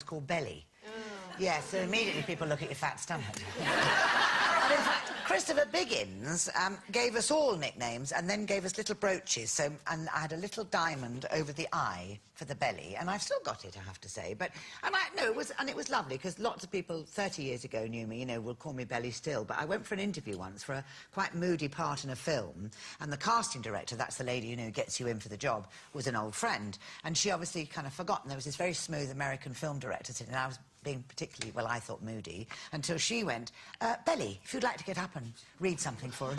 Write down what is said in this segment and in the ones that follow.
It's called belly. Yeah, so immediately people look at your fat stomach. And in fact, Christopher Biggins gave us all nicknames and then gave us little brooches. So, and I had a little diamond over the eye for the belly, and I've still got it, I have to say. But it was lovely because lots of people 30 years ago knew me. You know, will call me Belly still. But I went for an interview once for a quite moody part in a film, and the casting director, that's the lady who gets you in for the job, was an old friend, and she obviously kind of forgotten there was this very smooth American film director sitting, and I was being particularly, well, I thought moody, until she went, Belly, if you'd like to get up and read something for him.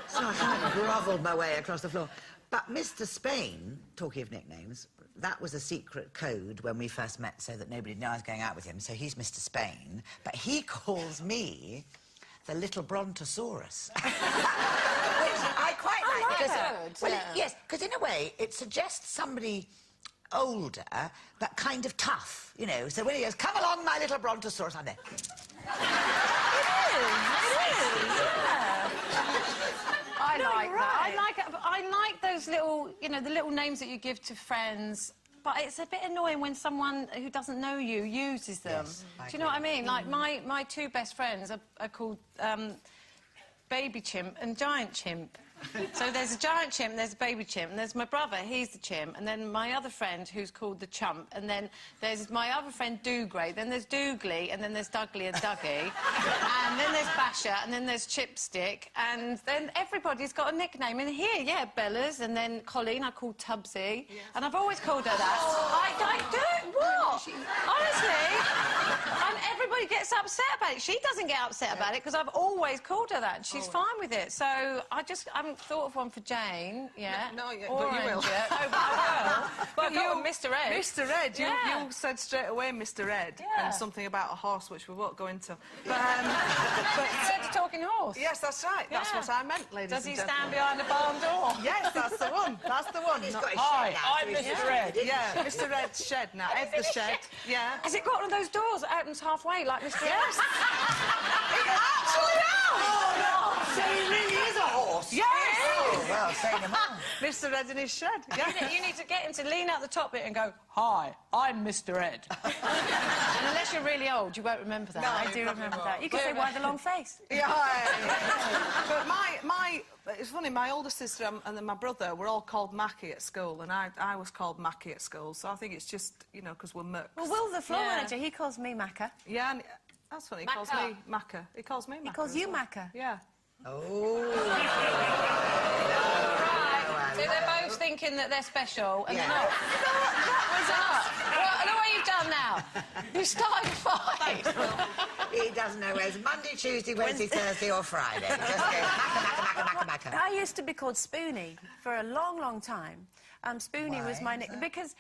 So I kind of grovelled my way across the floor. But Mr. Spain, talking of nicknames, that was a secret code when we first met so that nobody knew I was going out with him, so he's Mr. Spain, but he calls me the little brontosaurus. Which I quite like. Because, well, yes, because in a way it suggests somebody older, but kind of tough, you know. So when he goes, "Come along, my little brontosaurus," I'm there. It is, yeah. I like that. I like those little, you know, the little names that you give to friends, but it's a bit annoying when someone who doesn't know you uses them. Yes, do you know what I mean? Like, my two best friends are called Baby Chimp and Giant Chimp. So there's a giant chimp, there's a baby chimp, and there's my brother, he's the chimp, and then my other friend, who's called the chump, and then there's my other friend, Doogray, then there's Doogly, and then there's Dougly and Dougie, and then there's Basher, and then there's Chipstick, and then everybody's got a nickname in here, yeah, Bellas, and then Colleen, I call Tubbsy, and I've always called her that. I do, what? Honestly, and everybody gets upset about it. She doesn't get upset about it, because I've always called her that, and she's fine with it, so I haven't thought of one for Jane yet. No, but you will. Yet. Oh, but I will. But you and Mr. Ed. Mr. Ed, you said straight away Mr. Ed, and something about a horse, which we won't go into. But heard a talking horse? Yes, that's right. That's what I meant, ladies and gentlemen. Does he stand behind the barn door? Yes, that's the one. That's the one. Hi, I'm Mr. Ed. Yeah, Mr. Ed's shed now. Ed the shed. Yeah. Has it got one of those doors that opens halfway, like Mr. Ed? Yes. It actually has! Oh, no! So he really is a horse? Yes! Oh, well, say no more. Mr. Ed in his shed, yeah. You need to get him to lean out the top bit and go, "Hi, I'm Mr. Ed." And unless you're really old, you won't remember that. No, I do remember that. You can say, "Why the long face?" Yeah. But it's funny, my older sister and then my brother were all called Mackie at school, and I was called Mackie at school, so I think it's just, you know, because we're Mucks. Well, Will, the floor manager, he calls me Macca. Yeah, and that's funny, he calls me Macca. He calls me Macca. He calls you Macca. Yeah. Oh. Right. So they're both thinking that they're special, and they're not. Well, look what you've done now. You started a fight. He doesn't know whether it's Monday, Tuesday, Wednesday, Thursday or Friday. He just goes Macca. I used to be called Spoonie for a long, long time. Spoonie was my nickname because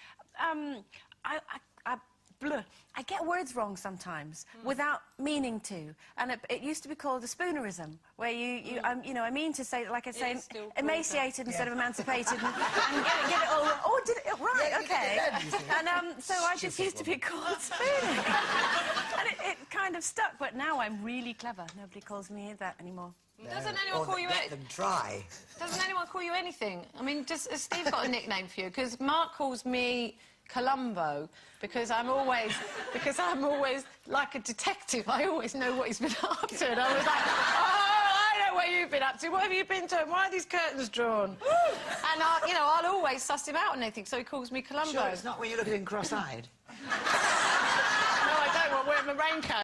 I get words wrong sometimes without meaning to, and it used to be called a spoonerism, where you know, I mean to say, like I say, emaciated instead of emancipated, and get it all. Oh, did it right? Yeah, okay. And so I just used to be called Spoonie, and it kind of stuck. But now I'm really clever. Nobody calls me that anymore. Doesn't anyone call you let them try. Doesn't anyone call you anything? I mean, has Steve got a nickname for you? Because Mark calls me Columbo because I'm always like a detective. I always know what he's been up to, and I was like, oh, I know what you've been up to. What have you been doing? Why are these curtains drawn? And I'll always suss him out on anything, so he calls me Columbo. Sure, it's not when you look at him cross-eyed. No, I don't. I'm wearing my raincoat.